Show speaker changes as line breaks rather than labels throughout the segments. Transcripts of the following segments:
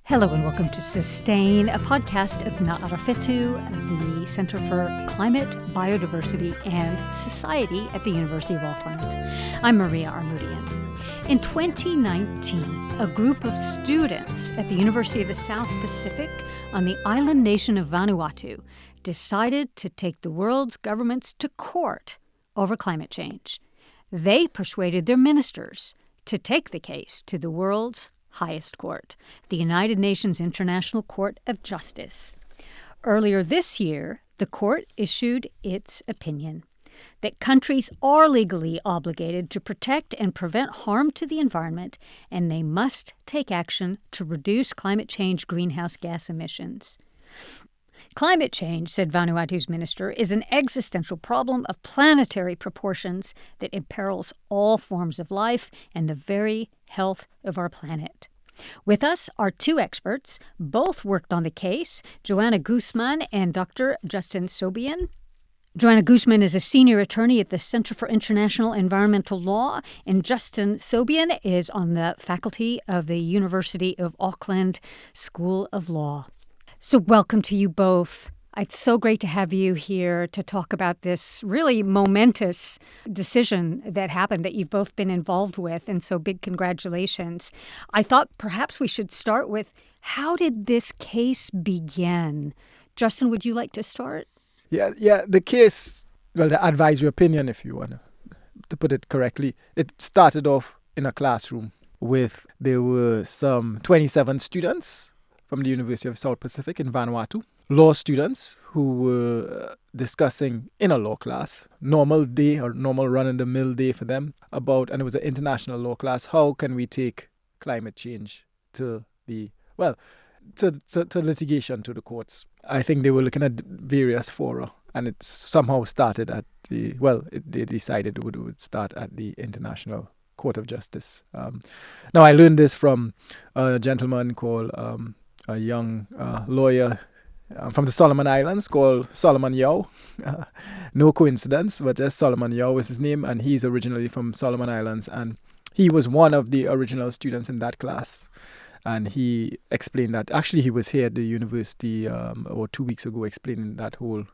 Hello and welcome to Sustain, a podcast of Na'arawhetu, the Center for Climate, Biodiversity and Society at the University of Auckland. I'm Maria Armoudian. In 2019, a group of students at the University of the South Pacific on the island nation of Vanuatu decided to take the world's governments to court over climate change. They persuaded their ministers to take the case to the world's highest court, the United Nations International Court of Justice. Earlier this year, the court issued its opinion that countries are legally obligated to protect and prevent harm to the environment, and they must take action to reduce climate change greenhouse gas emissions. Climate change, said Vanuatu's minister, is an existential problem of planetary proportions that imperils all forms of life and the very health of our planet. With us are two experts. Both worked on the case, Johanna Gusman and Dr. Justin Sobion. Johanna Gusman is a senior attorney at the Center for International Environmental Law, and Justin Sobion is on the faculty of the University of Auckland School of Law. So welcome to you both. It's so great to have you here to talk about this really momentous decision that happened that you've both been involved with, and so big congratulations. I thought perhaps we should start with, how did this case begin? Justin, would you like to start?
Yeah, the case, well, the advisory opinion, if you want to put it correctly, it started off in a classroom there were some 27 students from the University of South Pacific in Vanuatu, law students who were discussing in a law class, normal day or normal run-of-the-mill day for them, and it was an international law class, how can we take climate change to litigation, to the courts. I think they were looking at various fora, and it somehow started they decided it would start at the International Court of Justice. Now, I learned this from a gentleman called a young lawyer from the Solomon Islands called Solomon Yao. No coincidence, but just Solomon Yao was his name, and he's originally from Solomon Islands, and he was one of the original students in that class. And he explained that, actually he was here at the university 2 weeks ago explaining that whole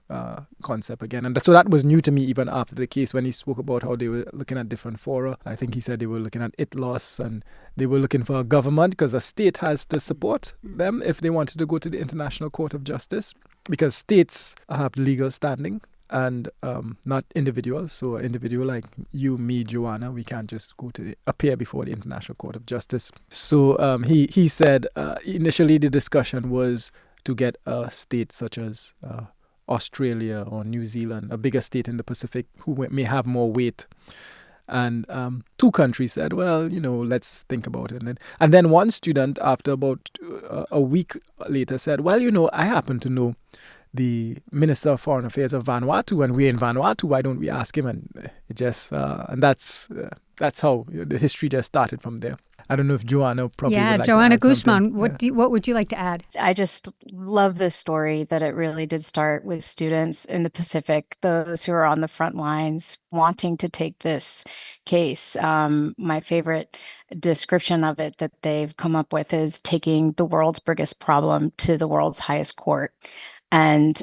concept again. And so that was new to me even after the case, when he spoke about how they were looking at different fora. I think he said they were looking at ITLOS, and they were looking for a government, because a state has to support them if they wanted to go to the International Court of Justice, because states have legal standing and not individuals. So an individual like you, me, Joanna, we can't just appear before the International Court of Justice. So he said initially the discussion was to get a state such as Australia or New Zealand, a bigger state in the Pacific who may have more weight. And two countries said, well, let's think about it. And then one student, after about a week later, said, well, I happen to know the Minister of Foreign Affairs of Vanuatu, and we're in Vanuatu, why don't we ask him? And it just, and that's how the history just started from there. I don't know if Johanna probably would like
Johanna
to add
Gusman,
something.
what would you like to add?
I just love this story, that it really did start with students in the Pacific, those who are on the front lines wanting to take this case. My favorite description of it that they've come up with is taking the world's biggest problem to the world's highest court. And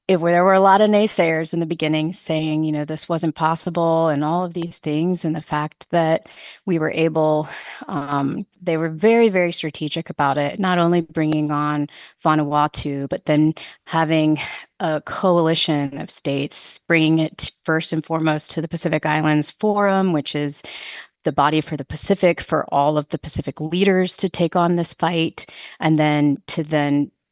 there were a lot of naysayers in the beginning saying, this wasn't possible and all of these things. And the fact that we were able, they were very, very strategic about it, not only bringing on Vanuatu, but then having a coalition of states, bringing it first and foremost to the Pacific Islands Forum, which is the body for the Pacific, for all of the Pacific leaders to take on this fight, and then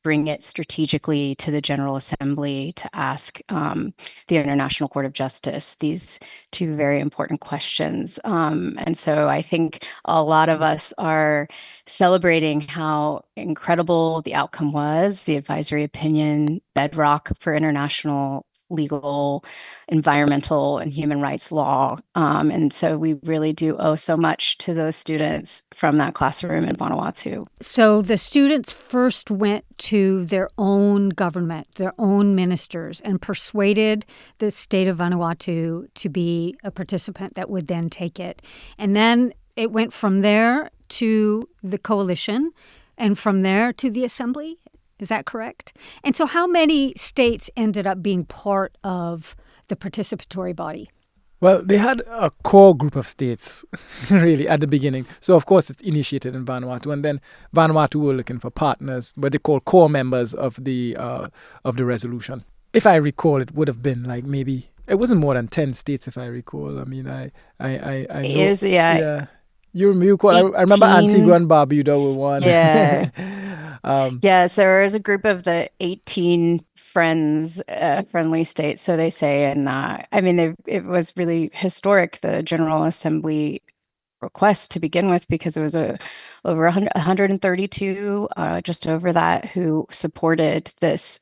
bring it strategically to the General Assembly to ask the International Court of Justice these two very important questions. And so I think a lot of us are celebrating how incredible the outcome was, the advisory opinion, bedrock for international legal, environmental, and human rights law. And so we really do owe so much to those students from that classroom in Vanuatu.
So the students first went to their own government, their own ministers, and persuaded the state of Vanuatu to be a participant that would then take it. And then it went from there to the coalition and from there to the Assembly. Is that correct? And so how many states ended up being part of the participatory body?
Well, they had a core group of states, really, at the beginning. So, of course, it's initiated in Vanuatu. And then Vanuatu were looking for partners, what they call core members of the resolution. If I recall, it would have been like maybe, it wasn't more than 10 states, if I recall. I mean, I know.
It was,
Yeah. You recall, I remember Antigua and Barbuda were one.
Yeah. Yes, there was a group of the 18 friendly states, so they say. And I mean, it was really historic, the General Assembly request to begin with, because it was over 132, just over that, who supported this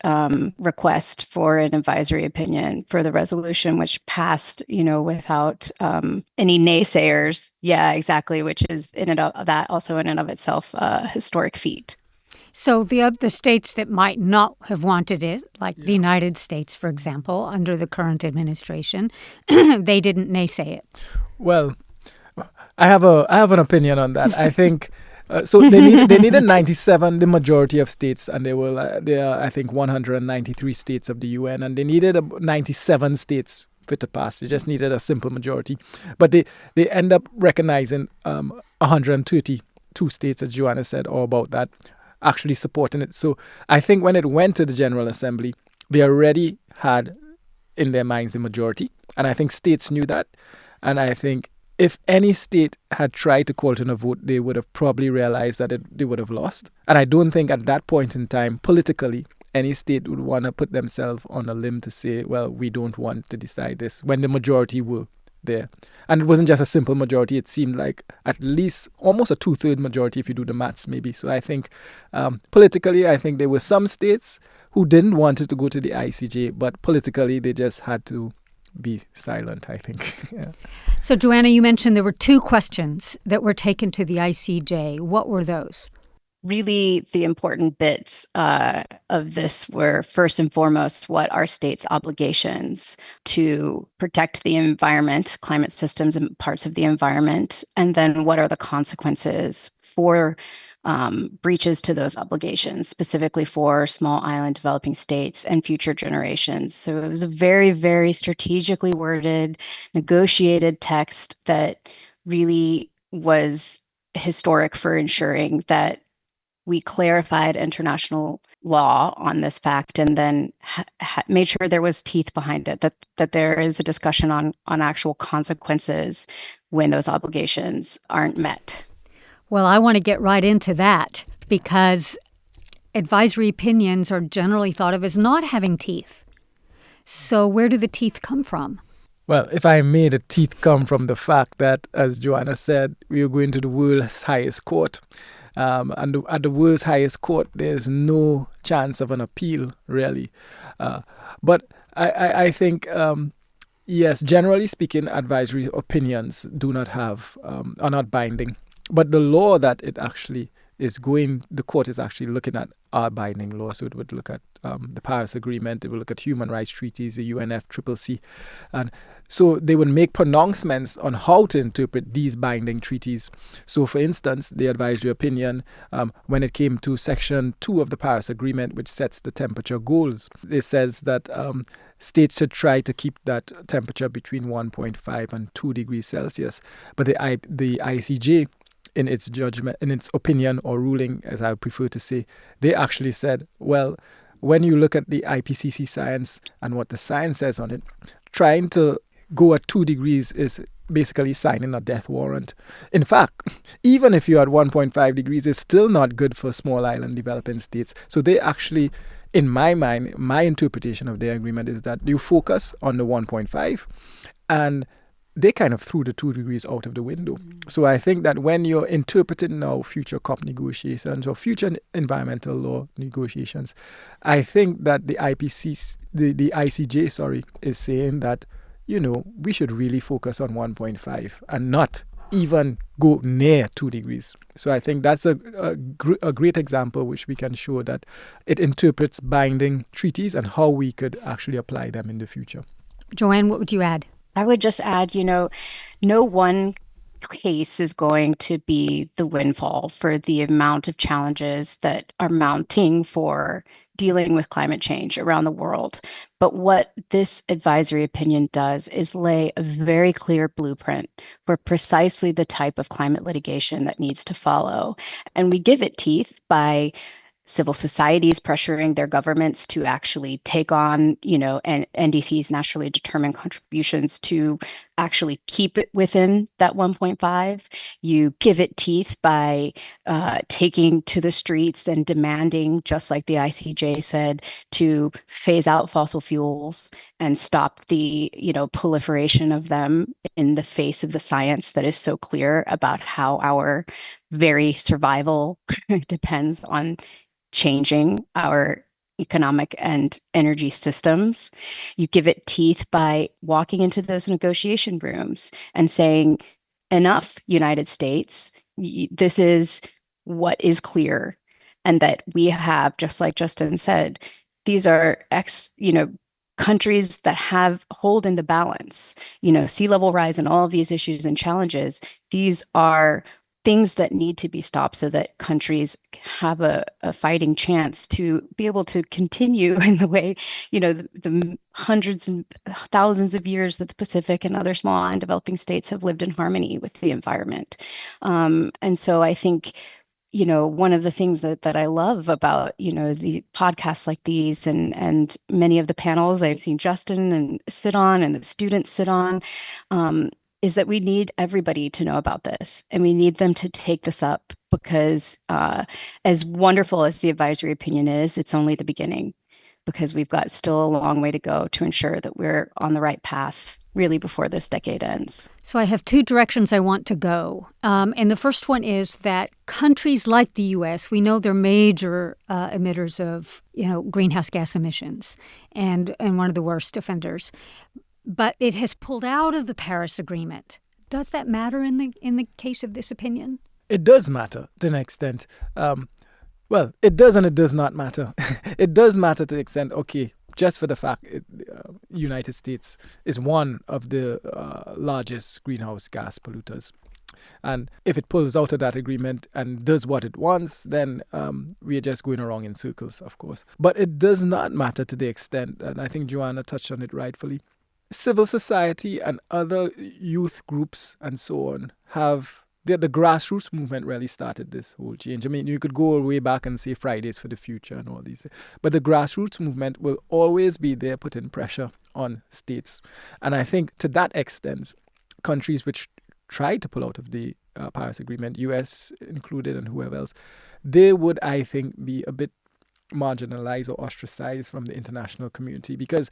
request for an advisory opinion for the resolution, which passed, without any naysayers. Yeah, exactly, which is in and of itself a historic feat.
So the states that might not have wanted it, like the United States, for example, under the current administration, they didn't naysay it.
Well, I have an opinion on that. I think so. They needed 97, the majority of states, and there are I think 193 states of the UN, and they needed 97 states for it to pass. They just needed a simple majority, but they end up recognizing 132 states, as Johanna said, or about that, actually supporting it. So I think when it went to the General Assembly, they already had in their minds the majority, and I think states knew that, and I think if any state had tried to call it in a vote, they would have probably realized that they would have lost. And I don't think at that point in time, politically, any state would want to put themselves on a limb to say, well, we don't want to decide this, when the majority were there. And it wasn't just a simple majority. It seemed like at least almost a 2/3 majority if you do the maths, maybe. So I think politically, I think there were some states who didn't want it to go to the ICJ, but politically, they just had to be silent, I think. Yeah.
So, Johanna, you mentioned there were 2 questions that were taken to the ICJ. What were those?
Really, the important bits of this were, first and foremost, what are states' obligations to protect the environment, climate systems and parts of the environment, and then what are the consequences for breaches to those obligations, specifically for small island developing states and future generations. So it was a very, very strategically worded, negotiated text that really was historic for ensuring that we clarified international law on this fact, and then made sure there was teeth behind it, that there is a discussion on actual consequences when those obligations aren't met.
Well, I want to get right into that, because advisory opinions are generally thought of as not having teeth. So where do the teeth come from?
Well, if I may, the teeth come from the fact that, as Johanna said, we are going to the world's highest court. And at the world's highest court, there's no chance of an appeal, really. But I think, yes, generally speaking, advisory opinions are not binding. But the law that it actually is the court is actually looking at are binding law. So it would look at the Paris Agreement, it would look at human rights treaties, the UNFCCC. And so they would make pronouncements on how to interpret these binding treaties. So, for instance, the advisory opinion, when it came to Section 2 of the Paris Agreement, which sets the temperature goals, it says that states should try to keep that temperature between 1.5 and 2 degrees Celsius. But the ICJ, in its judgment, in its opinion or ruling, as I prefer to say, they actually said, well, when you look at the IPCC science and what the science says on it, trying to go at 2 degrees is basically signing a death warrant. In fact, even if you're at 1.5 degrees, it's still not good for small island developing states. So they actually, in my mind, my interpretation of their agreement is that you focus on the 1.5, and they kind of threw the 2 degrees out of the window. So I think that when you're interpreting now future COP negotiations or future environmental law negotiations, I think that the ICJ, is saying that, we should really focus on 1.5 and not even go near 2 degrees. So I think that's a great example which we can show that it interprets binding treaties and how we could actually apply them in the future.
Joanne, what would you add?
I would just add, no one case is going to be the windfall for the amount of challenges that are mounting for dealing with climate change around the world. But what this advisory opinion does is lay a very clear blueprint for precisely the type of climate litigation that needs to follow. And we give it teeth by civil societies pressuring their governments to actually take on, NDC's naturally determined contributions to actually keep it within that 1.5. You give it teeth by taking to the streets and demanding, just like the ICJ said, to phase out fossil fuels and stop the, proliferation of them in the face of the science that is so clear about how our very survival depends on changing our economic and energy systems. You give it teeth by walking into those negotiation rooms and saying, enough, United States, this is what is clear. And that we have, just like Justin said, these are countries that have hold in the balance, sea level rise and all of these issues and challenges. These are things that need to be stopped so that countries have a fighting chance to be able to continue in the way, the hundreds and thousands of years that the Pacific and other small and developing states have lived in harmony with the environment. And so I think, one of the things that I love about, the podcasts like these and many of the panels I've seen Justin and sit on and the students sit on, is that we need everybody to know about this, and we need them to take this up because as wonderful as the advisory opinion is, it's only the beginning, because we've got still a long way to go to ensure that we're on the right path really before this decade ends.
So I have two directions I want to go. And the first one is that countries like the U.S., we know they're major emitters of, greenhouse gas emissions and one of the worst offenders. But it has pulled out of the Paris Agreement. Does that matter in the case of this opinion?
It does matter to an extent. Well, it does and it does not matter. It does matter to the extent, just for the fact United States is one of the largest greenhouse gas polluters. And if it pulls out of that agreement and does what it wants, then we are just going around in circles, of course. But it does not matter to the extent, and I think Johanna touched on it rightfully, civil society and other youth groups and so on the grassroots movement really started this whole change. I mean, you could go way back and say Fridays for the Future and all these, but the grassroots movement will always be there putting pressure on states. And I think to that extent, countries which tried to pull out of the Paris Agreement, US included and whoever else, they would, I think, be a bit marginalized or ostracized from the international community because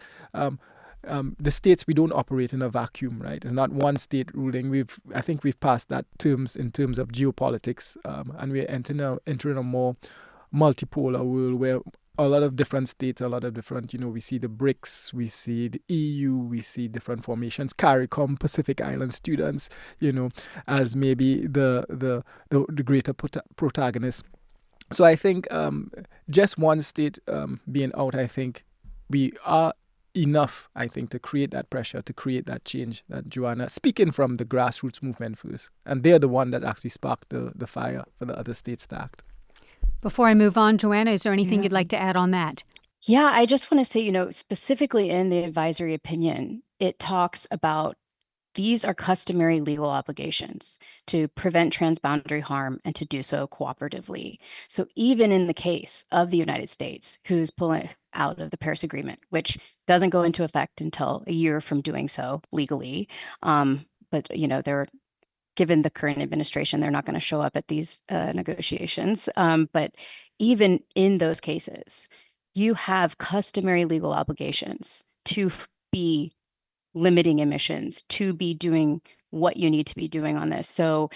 the states, we don't operate in a vacuum, right? It's not one state ruling. I think we've passed that in terms of geopolitics, and we're entering a more multipolar world where a lot of different states, a lot of different, we see the BRICS, we see the EU, we see different formations, CARICOM, Pacific Island students, as maybe the greater protagonists. So I think just one state being out, I think we are enough, I think, to create that pressure, to create that change that Johanna, speaking from the grassroots movement first. And they're the one that actually sparked the fire for the other states to act.
Before I move on, Johanna, is there anything you'd like to add on that?
Yeah, I just want to say, specifically in the advisory opinion, it talks about these are customary legal obligations to prevent transboundary harm and to do so cooperatively. So even in the case of the United States, who's pulling out of the Paris Agreement, which doesn't go into effect until a year from doing so legally, but they're given the current administration, they're not going to show up at these negotiations. But even in those cases, you have customary legal obligations to be limiting emissions, to be doing what you need to be doing on this. So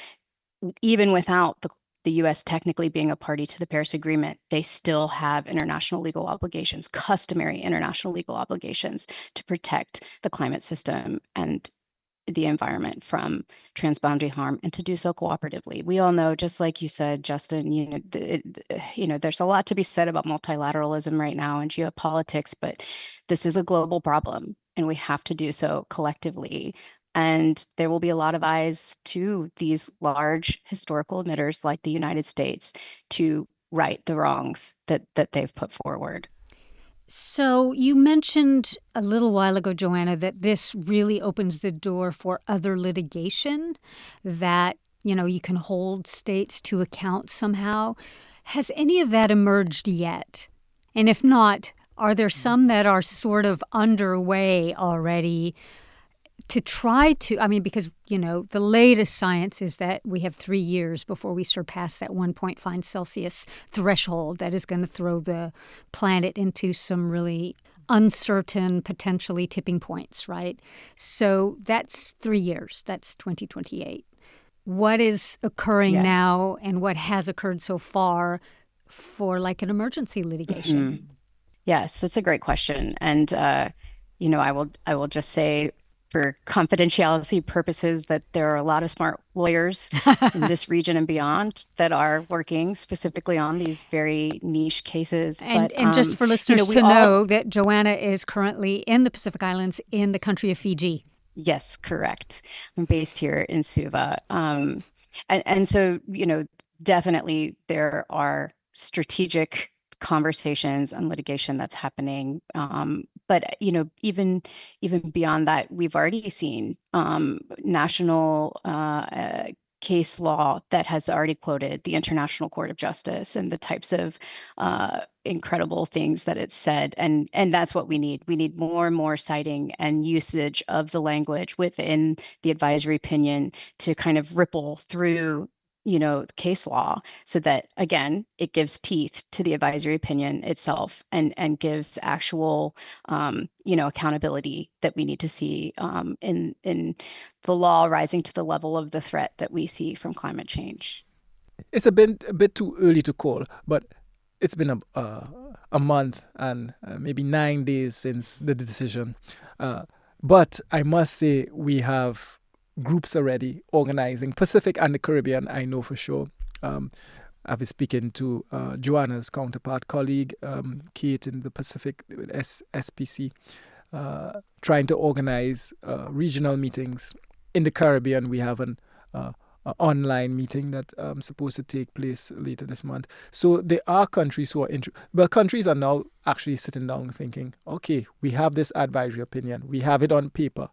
even without the US technically being a party to the Paris Agreement, they still have international legal obligations, customary international legal obligations to protect the climate system and the environment from transboundary harm, and to do so cooperatively. We all know, just like you said, Justin, there's a lot to be said about multilateralism right now and geopolitics, but this is a global problem and we have to do so collectively. And there will be a lot of eyes to these large historical emitters like the United States to right the wrongs that they've put forward.
So you mentioned a little while ago, Johanna, that this really opens the door for other litigation, that, you can hold states to account somehow. Has any of that emerged yet? And if not, are there some that are sort of underway already to try to, because, the latest science is that we have 3 years before we surpass that 1.5 Celsius threshold that is going to throw the planet into some really uncertain, potentially tipping points, right? So that's 3 years. That's 2028. What is occurring now and what has occurred so far for like an emergency litigation?
Mm-hmm. Yes, that's a great question. And, I will just say, for confidentiality purposes, that there are a lot of smart lawyers in this region and beyond that are working specifically on these very niche cases.
And just for listeners to know that Johanna is currently in the Pacific Islands in the country of Fiji.
Yes, correct. I'm based here in Suva. And so, definitely there are strategic conversations and litigation that's happening. But, even beyond that, we've already seen national case law that has already quoted the International Court of Justice and the types of incredible things that it's said. And that's what we need. We need more and more citing and usage of the language within the advisory opinion to kind of ripple through case law, so that, again, it gives teeth to the advisory opinion itself and gives actual, accountability that we need to see in the law rising to the level of the threat that we see from climate change.
It's a bit too early to call, but it's been a month and maybe 9 days since the decision. But I must say we have groups already organizing. Pacific and the Caribbean, I know for sure. I've been speaking to Joanna's counterpart colleague, Kate, in the Pacific with SPC, trying to organize regional meetings. In the Caribbean, we have an online meeting that's supposed to take place later this month. So there are countries who are countries are now actually sitting down thinking, okay, we have this advisory opinion. We have it on paper.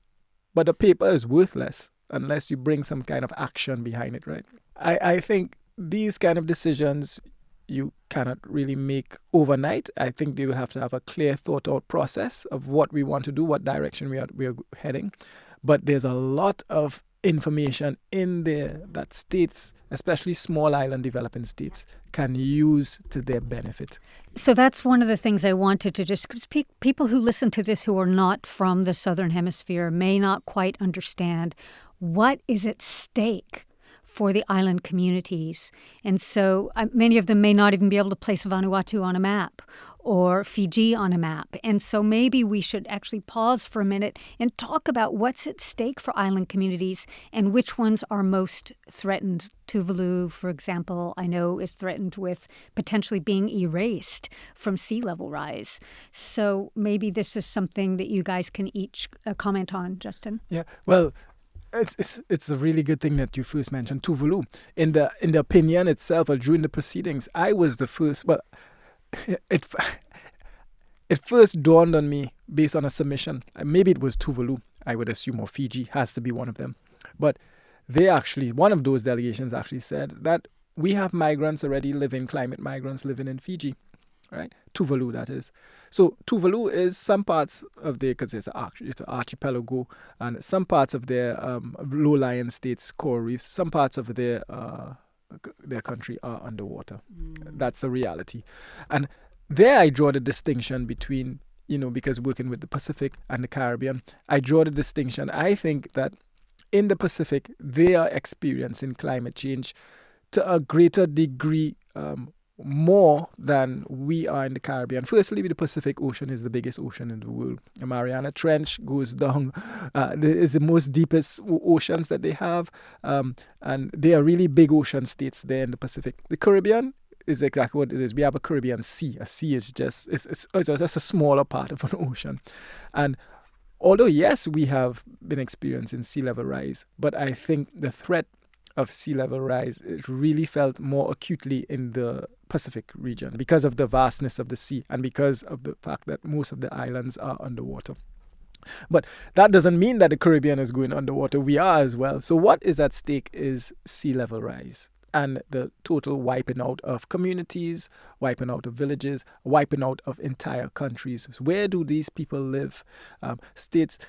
But the paper is worthless unless you bring some kind of action behind it, right? I think these kind of decisions you cannot really make overnight. I think they will have to have a clear thought out process of what we want to do, what direction we are heading. But there's a lot of information in there that states, especially small island developing states, can use to their benefit.
So that's one of the things I wanted to just, because people who listen to this who are not from the Southern Hemisphere may not quite understand what is at stake for the island communities. And so many of them may not even be able to place Vanuatu on a map or Fiji on a map. And so maybe we should actually pause for a minute and talk about what's at stake for island communities and which ones are most threatened. Tuvalu, for example, I know is threatened with potentially being erased from sea level rise. So maybe this is something that you guys can each comment on, Justin.
Yeah, well, it's a really good thing that you first mentioned Tuvalu. In the opinion itself, or during the proceedings, I was the first. Well, it first dawned on me based on a submission. Maybe it was Tuvalu, I would assume, or Fiji has to be one of them. But they actually, one of those delegations actually said that we have migrants already climate migrants living in Fiji, right? Tuvalu, that is. So Tuvalu is some parts of because it's an archipelago, and some parts of their low-lying states, coral reefs, some parts of their country are underwater. That's a reality. And there I draw the distinction between, because working with the Pacific and the Caribbean, I draw the distinction. I think that in the Pacific, they are experiencing climate change to a greater degree, more than we are in the Caribbean. Firstly, the Pacific Ocean is the biggest ocean in the world. The Mariana Trench goes down. It's the most deepest oceans that they have. And they are really big ocean states there in the Pacific. The Caribbean is exactly what it is. We have a Caribbean Sea. A sea is just, it's just a smaller part of an ocean. And although, yes, we have been experiencing sea level rise, but I think the threat of sea level rise, it really felt more acutely in the Pacific region because of the vastness of the sea and because of the fact that most of the islands are underwater. But that doesn't mean that the Caribbean is going underwater. We are as well. So what is at stake is sea level rise and the total wiping out of communities, wiping out of villages, wiping out of entire countries. Where do these people live? States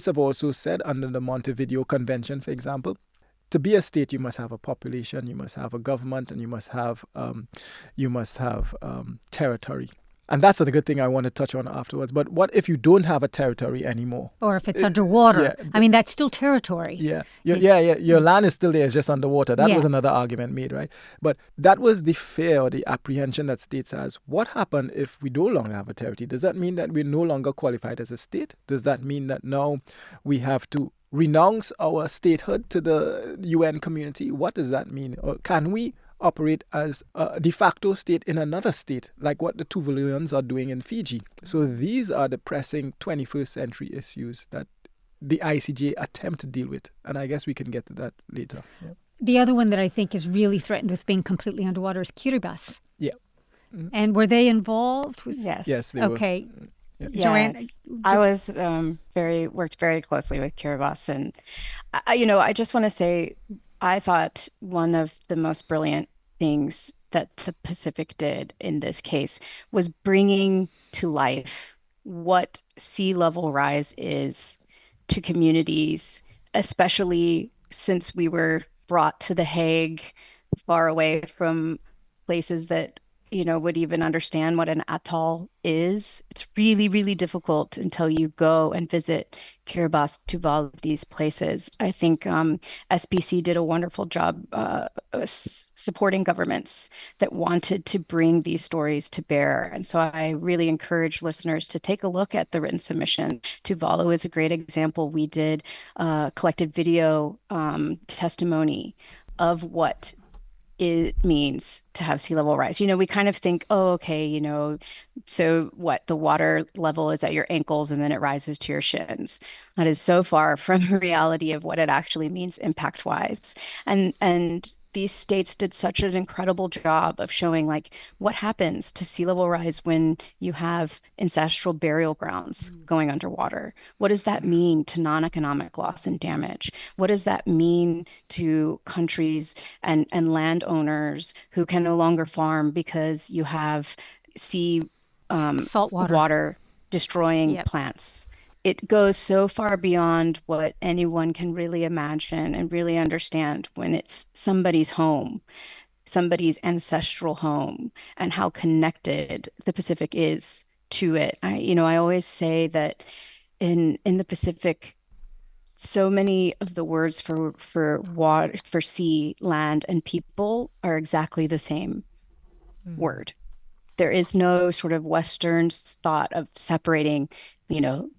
have also said under the Montevideo Convention, for example, to be a state, you must have a population, you must have a government, and you must have territory. And that's a good thing I want to touch on afterwards. But what if you don't have a territory anymore?
Or if it's underwater?
Yeah.
I mean, that's still territory.
Yeah. Your land is still there. It's just underwater. That was another argument made, right? But that was the fear or the apprehension that states has. What happened if we no longer have a territory? Does that mean that we're no longer qualified as a state? Does that mean that now we have to renounce our statehood to the UN community? What does that mean? Or can we operate as a de facto state in another state, like what the Tuvaluans are doing in Fiji? So these are the pressing 21st century issues that the ICJ attempt to deal with. And I guess we can get to that later. Yeah.
The other one that I think is really threatened with being completely underwater is Kiribati.
Yeah.
And were they involved?
Yes,
they were.
Okay.
Yes.
Joanne?
I was worked very closely with Kiribati, and I just want to say I thought one of the most brilliant things that the Pacific did in this case was bringing to life what sea level rise is to communities, especially since we were brought to The Hague, far away from places that would even understand what an atoll is. It's really, really difficult until you go and visit Kiribati, Tuvalu, these places. I think SPC did a wonderful job supporting governments that wanted to bring these stories to bear. And so I really encourage listeners to take a look at the written submission. Tuvalu is a great example. We did collected video testimony of what it means to have sea level rise. We kind of think, oh, okay, so what, the water level is at your ankles and then it rises to your shins. That is so far from the reality of what it actually means impact wise. And these states did such an incredible job of showing what happens to sea level rise when you have ancestral burial grounds going underwater. What does that mean to non-economic loss and damage? What does that mean to countries and landowners who can no longer farm because you have sea
salt
water destroying plants? It goes so far beyond what anyone can really imagine and really understand when it's somebody's home, somebody's ancestral home, and how connected the Pacific is to it. I always say that in the Pacific, so many of the words for water, for sea, land, and people are exactly the same word. There is no sort of Western thought of separating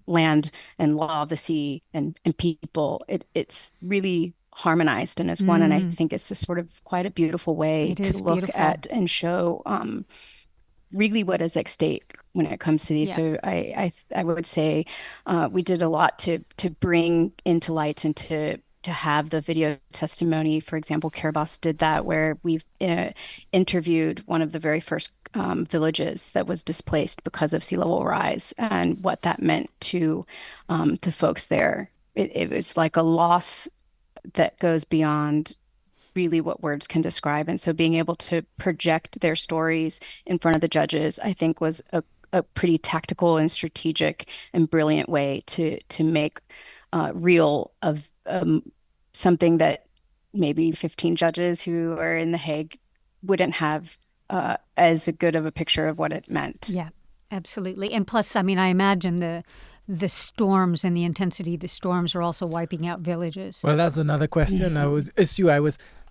land and law of the sea and people. It's really harmonized and as one. And I think it's a sort of quite a beautiful way to look at and show really what is at stake when it comes to these. So I would say we did a lot to bring into light and to have the video testimony. For example, Kiribati did that, where we've interviewed one of the very first villages that was displaced because of sea level rise and what that meant to the folks there. It was like a loss that goes beyond really what words can describe. And so being able to project their stories in front of the judges, I think, was a pretty tactical and strategic and brilliant way to make real of something that maybe 15 judges who are in The Hague wouldn't have as good of a picture of what it meant.
Yeah, absolutely. And plus, I imagine the storms and the intensity of the storms are also wiping out villages.
Well, that's another question. I was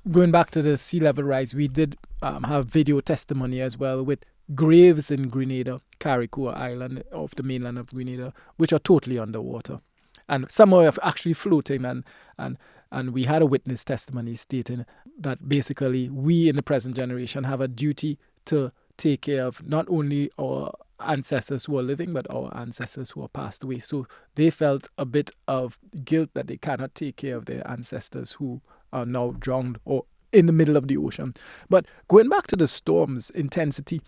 going back to the sea level rise. We did have video testimony as well with graves in Grenada, Carriacou Island off the mainland of Grenada, which are totally underwater. And some are actually floating, and we had a witness testimony stating that basically we in the present generation have a duty to take care of not only our ancestors who are living, but our ancestors who are passed away. So they felt a bit of guilt that they cannot take care of their ancestors who are now drowned or in the middle of the ocean. But going back to the storm's intensity,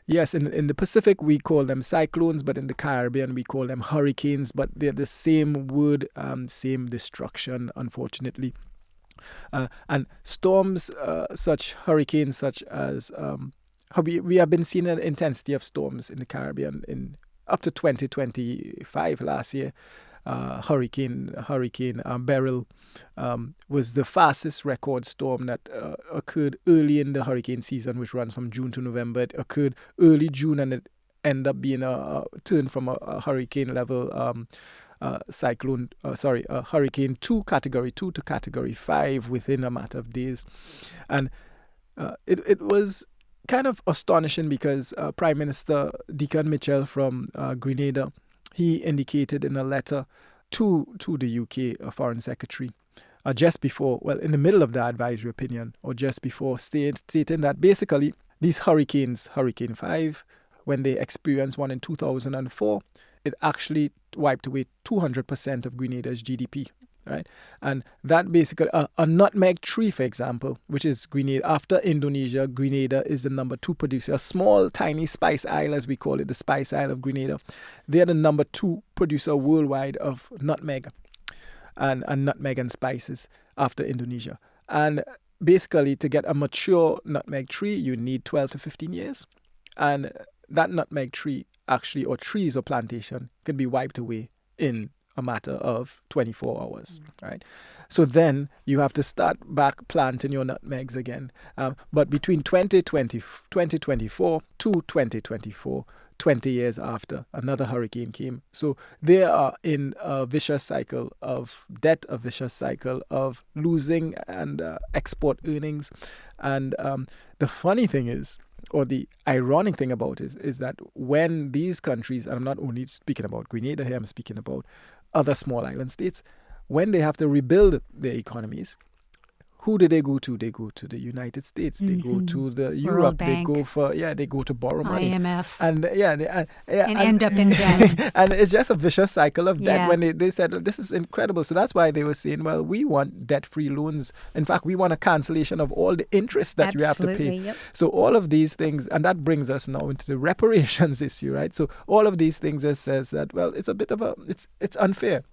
yes, in the Pacific we call them cyclones, but in the Caribbean we call them hurricanes, but they're the same word, same destruction, unfortunately. And storms, such hurricanes such as, we have been seeing an intensity of storms in the Caribbean in up to 2025 last year. Hurricane Beryl was the fastest record storm that occurred early in the hurricane season, which runs from June to November. It occurred early June, and it ended up being a turn from a hurricane level Hurricane 2, Category 2 to Category 5 within a matter of days. And it was kind of astonishing because Prime Minister Deacon Mitchell from Grenada, he indicated in a letter to the UK Foreign Secretary just before, in the middle of the advisory opinion, or just before, stating that basically these hurricanes, Hurricane 5, when they experienced one in 2004, it actually wiped away 200% of Grenada's GDP, right? And that basically, a nutmeg tree, for example, which is Grenada, after Indonesia, Grenada is the number 2 producer, a small, tiny spice isle, as we call it, the Spice Isle of Grenada. They're the number 2 producer worldwide of nutmeg and nutmeg and spices after Indonesia. And basically, to get a mature nutmeg tree, you need 12 to 15 years. And that nutmeg tree actually, or trees or plantation, can be wiped away in a matter of 24 hours, right? So then you have to start back planting your nutmegs again. But between 2024 to 2024, 20 years after, another hurricane came. So they are in a vicious cycle of debt, a vicious cycle of losing and export earnings. And the funny thing is, or the ironic thing about it is that when these countries, and I'm not only speaking about Grenada here, I'm speaking about other small island states, when they have to rebuild their economies, who do they go to? They go to the United States. They go to the Europe. They go to borrow money.
IMF.
And
and end up in debt.
And it's just a vicious cycle of debt.
Yeah.
When they said, this is incredible. So that's why they were saying, well, we want debt-free loans. In fact, we want a cancellation of all the interest that you have to pay.
Yep.
So all of these things, and that brings us now into the reparations issue, right? So all of these things just says that, well, it's a bit of it's unfair.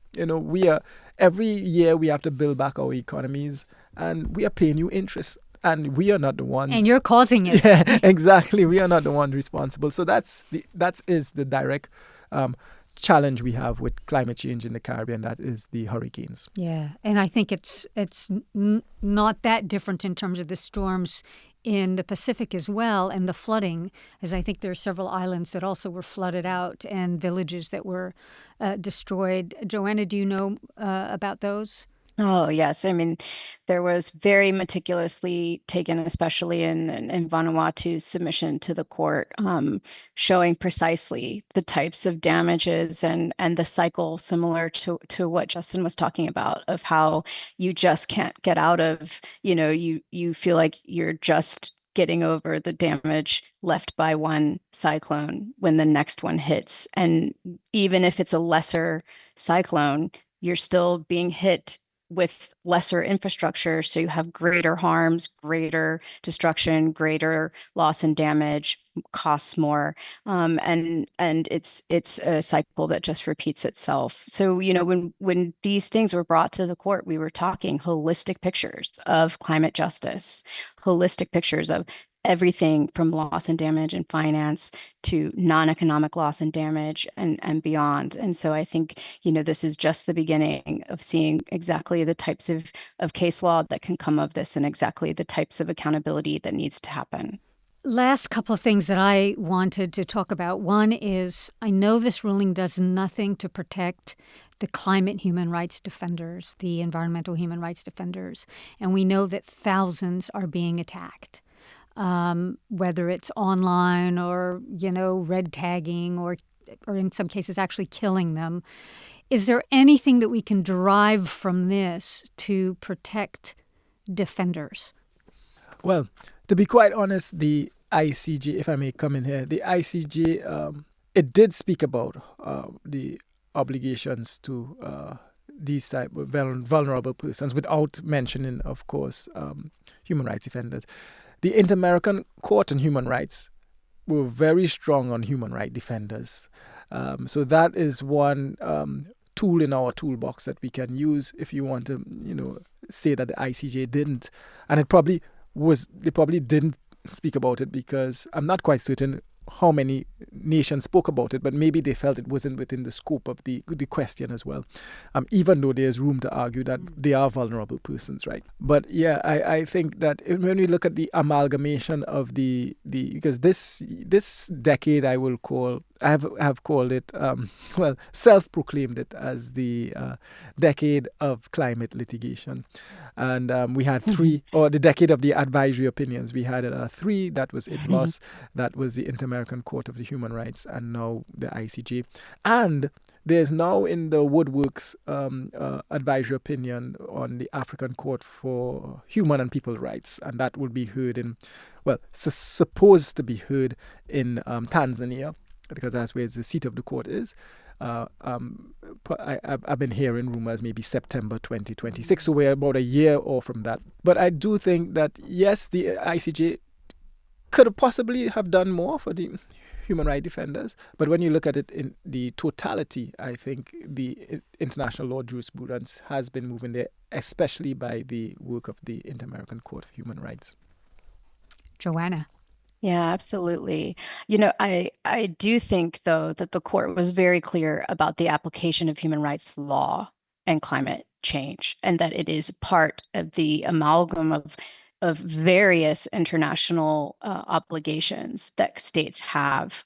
Every year we have to build back our economies, and we are paying you interest, and we are not the ones.
And you're causing it.
Yeah, exactly. We are not the ones responsible. So that is the direct challenge we have with climate change in the Caribbean. That is the hurricanes.
Yeah, and I think it's not that different in terms of the storms in the Pacific as well, and the flooding, as I think there are several islands that also were flooded out and villages that were destroyed. Johanna, do you know about those?
Oh, yes. I mean, there was very meticulously taken, especially in Vanuatu's submission to the court, showing precisely the types of damages and the cycle similar to what Justin was talking about, of how you just can't get out of, you feel like you're just getting over the damage left by one cyclone when the next one hits. And even if it's a lesser cyclone, you're still being hit with lesser infrastructure, so you have greater harms, greater destruction, greater loss and damage, costs more, and it's a cycle that just repeats itself. So when these things were brought to the court, we were talking holistic pictures of climate justice, holistic pictures of everything from loss and damage and finance to non-economic loss and damage and beyond. And so I think, this is just the beginning of seeing exactly the types of case law that can come of this and exactly the types of accountability that needs to happen.
Last couple of things that I wanted to talk about. One is, I know this ruling does nothing to protect the climate human rights defenders, the environmental human rights defenders, and we know that thousands are being attacked. Whether it's online or, red tagging or in some cases actually killing them. Is there anything that we can derive from this to protect defenders?
Well, to be quite honest, the ICJ, if I may come in here, the ICJ, it did speak about the obligations to these type of vulnerable persons without mentioning, of course, human rights defenders. The Inter-American Court on Human Rights were very strong on human rights defenders. So that is one tool in our toolbox that we can use if you want to, say that the ICJ didn't. And they probably didn't speak about it because I'm not quite certain how many nations spoke about it, but maybe they felt it wasn't within the scope of the question as well, even though there's room to argue that they are vulnerable persons, right? But yeah, I think that when we look at the amalgamation of the because this decade I have called it, self-proclaimed it as the decade of climate litigation. And we had three, or the decade of the advisory opinions. We had three. That was ITLOS, that was the Inter-American Court of the Human Rights, and now the ICJ. And there's now in the woodworks advisory opinion on the African Court for Human and People Rights, and that will be heard in, supposed to be heard in Tanzania, because that's where the seat of the court is. I've been hearing rumors maybe September 2026, so we're about a year off from that. But I do think that, yes, the ICJ could possibly have done more for the human rights defenders. But when you look at it in the totality, I think the international law jurisprudence has been moving there, especially by the work of the Inter-American Court of Human Rights.
Johanna.
Yeah, absolutely. I do think, though, that the court was very clear about the application of human rights law and climate change, and that it is part of the amalgam of various international obligations that states have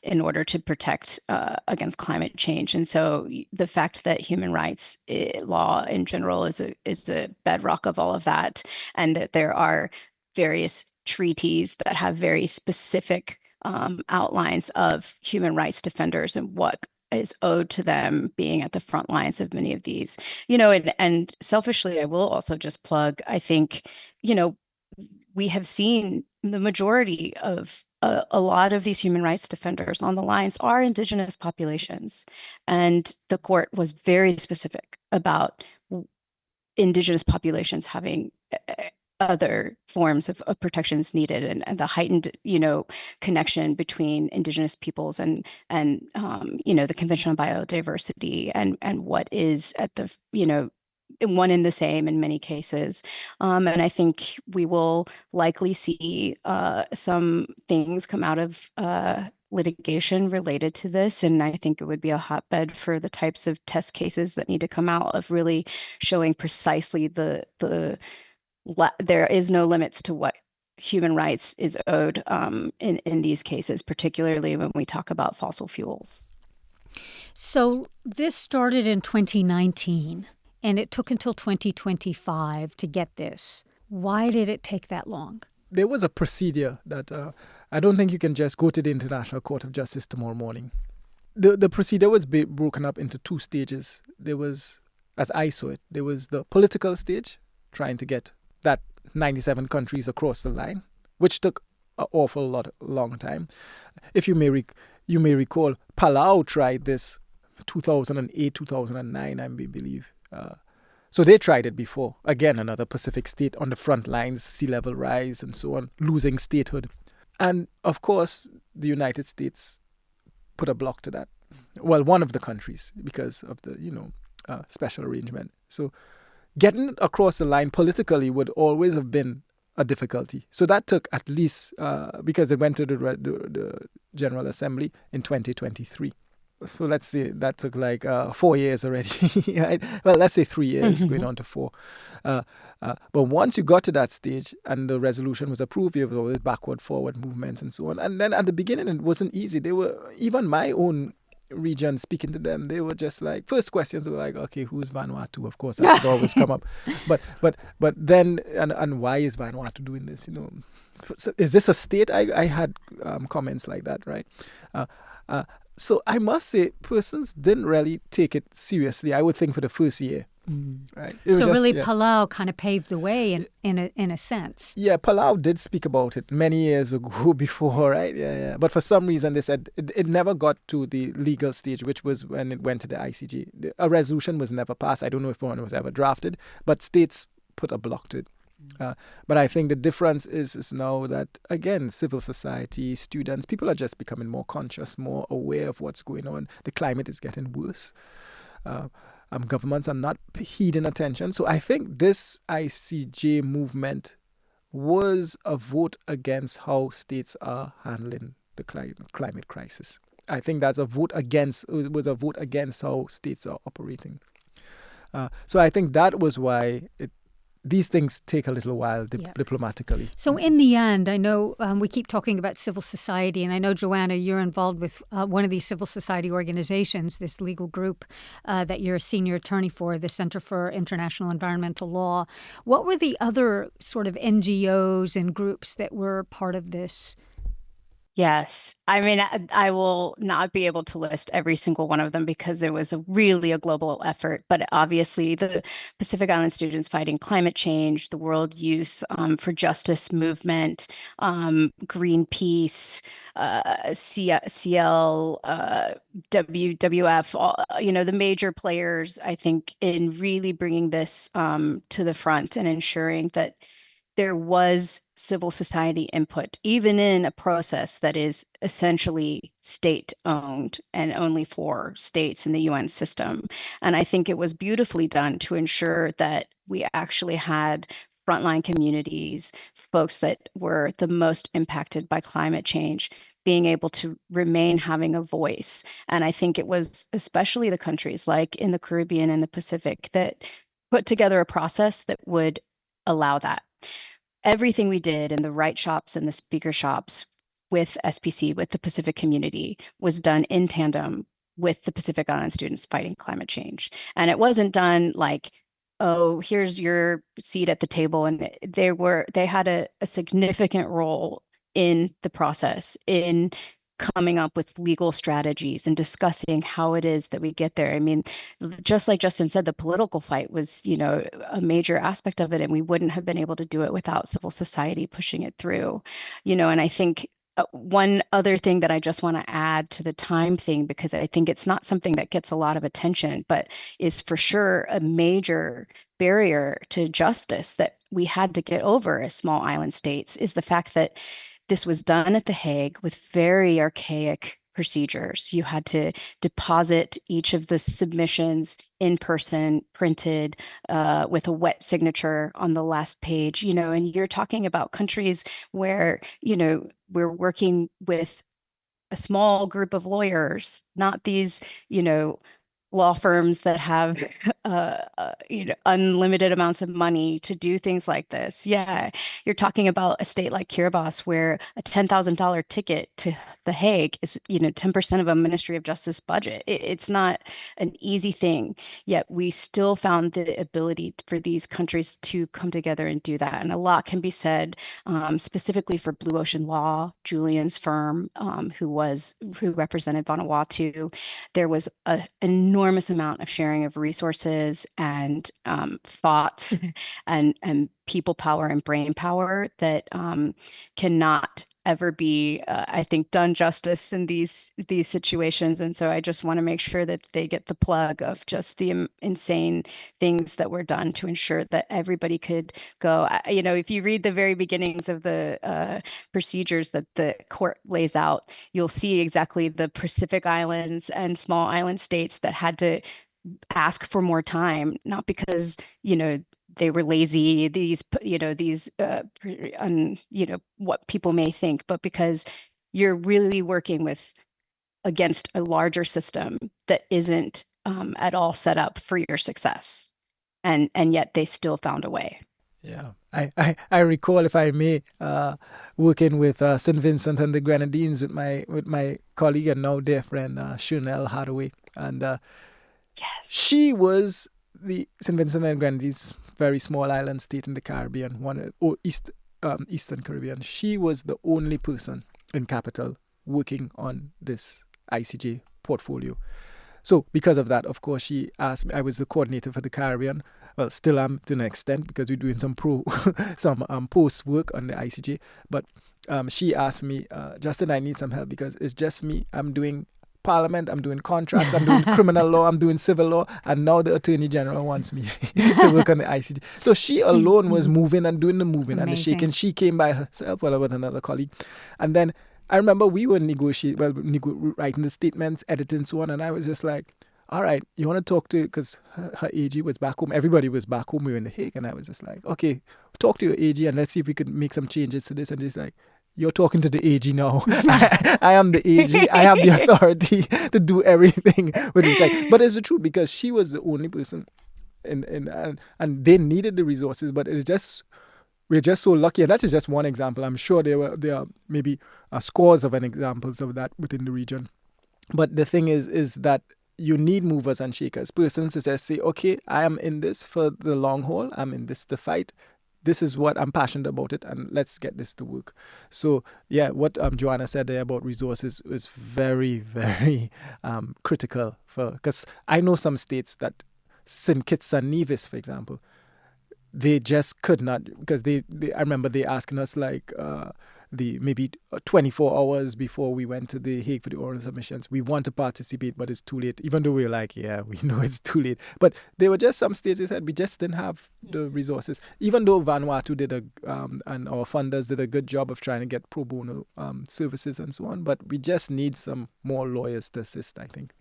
in order to protect against climate change. And so the fact that human rights law in general is a bedrock of all of that, and that there are various treaties that have very specific outlines of human rights defenders and what is owed to them being at the front lines of many of these, and selfishly, I will also just plug, I think, we have seen the majority of a lot of these human rights defenders on the lines are Indigenous populations. And the court was very specific about Indigenous populations having other forms of protections needed, and the heightened, connection between Indigenous peoples and the Convention on Biodiversity and what is at the, one in the same in many cases. And I think we will likely see some things come out of litigation related to this. And I think it would be a hotbed for the types of test cases that need to come out of really showing precisely there is no limits to what human rights is owed in these cases, particularly when we talk about fossil fuels.
So this started in 2019, and it took until 2025 to get this. Why did it take that long?
There was a procedure that I don't think you can just go to the International Court of Justice tomorrow morning. The procedure was broken up into two stages. There was, as I saw it, there was the political stage, trying to get that 97 countries across the line, which took an awful long time. If you may recall, Palau tried this 2008, 2009, I believe. So they tried it before. Again, another Pacific state on the front lines, sea level rise and so on, losing statehood. And of course, the United States put a block to that. Well, one of the countries, because of the, special arrangement. So getting across the line politically would always have been a difficulty. So that took at least, because it went to the General Assembly in 2023. So let's say that took 4 years already. Right? Well, let's say 3 years, going on to 4. But once you got to that stage and the resolution was approved, there was always backward, forward movements and so on. And then at the beginning, it wasn't easy. They were, even my own region, speaking to them, they were just first questions were okay, who's Vanuatu? Of course, that would always come up. But then, and why is Vanuatu doing this? So is this a state? I had comments like that, right? So I must say, persons didn't really take it seriously, I would think, for the first year. Right. It was
So
just,
really,
yeah.
Palau kind of paved the way in a sense.
Yeah, Palau did speak about it many years ago before, right? Yeah. But for some reason, they said it never got to the legal stage, which was when it went to the ICJ. A resolution was never passed. I don't know if one was ever drafted, but states put a block to it. But I think the difference is now that, again, civil society, students, people are just becoming more conscious, more aware of what's going on. The climate is getting worse. Governments are not heeding attention. So I think this ICJ movement was a vote against how states are handling the climate crisis. I think that's a vote against. It was a vote against how states are operating. So I think that was why these things take a little while diplomatically.
So in the end, I know we keep talking about civil society, and I know, Johanna, you're involved with one of these civil society organizations, this legal group that you're a senior attorney for, the Center for International Environmental Law. What were the other sort of NGOs and groups that were part of this?
Yes. I mean, I will not be able to list every single one of them because it was really a global effort. But obviously, the Pacific Island Students Fighting Climate Change, the World Youth for Justice Movement, Greenpeace, CL, WWF, the major players, I think, in really bringing this to the front and ensuring that there was civil society input, even in a process that is essentially state-owned and only for states in the UN system. And I think it was beautifully done to ensure that we actually had frontline communities, folks that were the most impacted by climate change, being able to remain having a voice. And I think it was especially the countries like in the Caribbean and the Pacific that put together a process that would allow that. Everything we did in the write shops and the speaker shops with SPC, with the Pacific community, was done in tandem with the Pacific Island Students Fighting Climate Change. And it wasn't done like, oh, here's your seat at the table. And they had a significant role in the process, in coming up with legal strategies and discussing how it is that we get there. I mean, just like Justin said, the political fight was, a major aspect of it, and we wouldn't have been able to do it without civil society pushing it through, and I think one other thing that I just want to add to the time thing, because I think it's not something that gets a lot of attention, but is for sure a major barrier to justice that we had to get over as small island states, is the fact that this was done at The Hague with very archaic procedures. You had to deposit each of the submissions in person, printed with a wet signature on the last page, and you're talking about countries where, we're working with a small group of lawyers, not these, law firms that have unlimited amounts of money to do things like this. Yeah, you're talking about a state like Kiribati where a $10,000 ticket to The Hague is 10% of a Ministry of Justice budget. It's not an easy thing, yet we still found the ability for these countries to come together and do that. And a lot can be said specifically for Blue Ocean Law, Julian's firm, who represented Vanuatu. There was an enormous amount of sharing of resources and thoughts and people power and brain power that cannot ever be, I think, done justice in these situations. And so I just want to make sure that they get the plug of just the insane things that were done to ensure that everybody could go. If you read the very beginnings of the procedures that the court lays out, you'll see exactly the Pacific Islands and small island states that had to ask for more time, not because, they were lazy, what people may think, but because you're really working against a larger system that isn't at all set up for your success. And yet they still found a way.
Yeah, I recall, if I may, working with St. Vincent and the Grenadines with my colleague and now dear friend Chanel Hathaway, and
yes,
she was the St. Vincent and Grenadines, very small island state in the Caribbean, Eastern Caribbean. She was the only person in capital working on this ICJ portfolio. So because of that, of course, she asked me. I was the coordinator for the Caribbean. Well, still am to an extent because we're doing some post work on the ICJ. But she asked me, Justin, I need some help because it's just me. I'm doing Parliament, I'm doing contracts, I'm doing criminal law, I'm doing civil law, and now the Attorney General wants me to work on the ICJ. So she alone was moving and doing the moving and the shaking. She came by herself, well, with another colleague. And then I remember we were writing the statements, editing, so on, and I was just like, all right, you want to talk to, because her AG was back home, everybody was back home, we were in The Hague, and I was just like, okay, talk to your AG and let's see if we could make some changes to this. And she's like, you're talking to the AG now. I am the AG. I have the authority to do everything. But it's the truth because she was the only person, and they needed the resources. But we're just so lucky, and that is just one example. I'm sure there are maybe scores of examples of that within the region. But the thing is that you need movers and shakers, persons to just say, okay, I am in this for the long haul. I'm in this to fight. This is what I'm passionate about it, and let's get this to work. So, yeah, what Johanna said there about resources was very, very critical because I know some states that St. Kitts and Nevis, for example, they just could not, because I remember they asking us like maybe 24 hours before we went to The Hague for the oral submissions. We want to participate, but it's too late. Even though we're like, yeah, we know it's too late. But there were just some states that said we just didn't have the resources. Even though Vanuatu and our funders did a good job of trying to get pro bono services and so on, but we just need some more lawyers to assist, I think.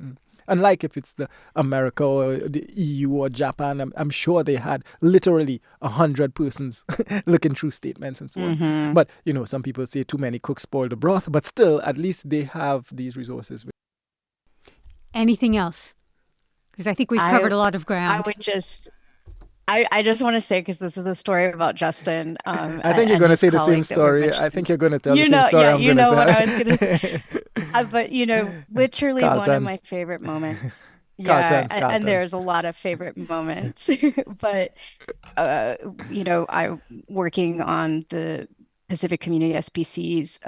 Unlike if it's the America or the EU or Japan, I'm sure they had literally 100 persons looking through statements and so on. But, some people say too many cooks spoil the broth, but still, at least they have these resources.
Anything else? Because I think we've covered a lot of ground.
I just want to say, because this is a story about Justin.
I think you're going to say the same story. I think you're going to tell the same story.
Yeah, you know what I was going to say. But, literally
Carlton.
One of my favorite moments.
Carlton.
And there's a lot of favorite moments. But, I'm working on the Pacific Community SPC's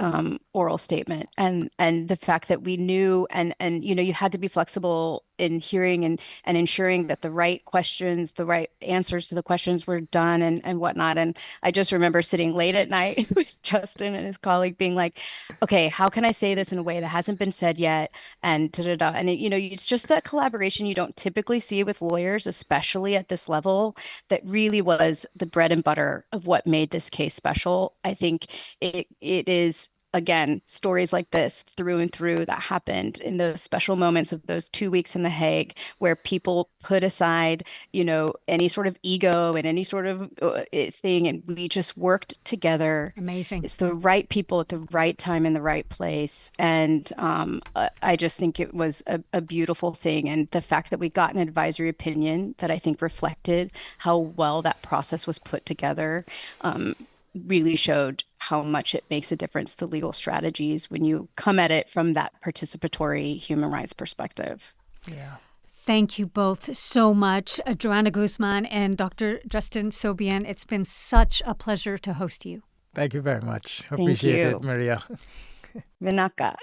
oral statement, and the fact that we knew and you had to be flexible in hearing and ensuring that the right questions, the right answers to the questions were done and whatnot. And I just remember sitting late at night with Justin and his colleague being like, okay, how can I say this in a way that hasn't been said yet? And da-da-da. And it's just that collaboration you don't typically see with lawyers, especially at this level, that really was the bread and butter of what made this case special. I think it is, again, stories like this through and through that happened in those special moments of those 2 weeks in The Hague, where people put aside, any sort of ego and any sort of thing, and we just worked together.
Amazing.
It's the right people at the right time in the right place, and I just think it was a beautiful thing. And the fact that we got an advisory opinion that I think reflected how well that process was put together really showed how much it makes a difference to legal strategies when you come at it from that participatory human rights perspective.
Yeah.
Thank you both so much, Johanna Gusman and Dr. Justin Sobion. It's been such a pleasure to host you.
Thank you very much. Appreciate it, Maria.
Vinaka.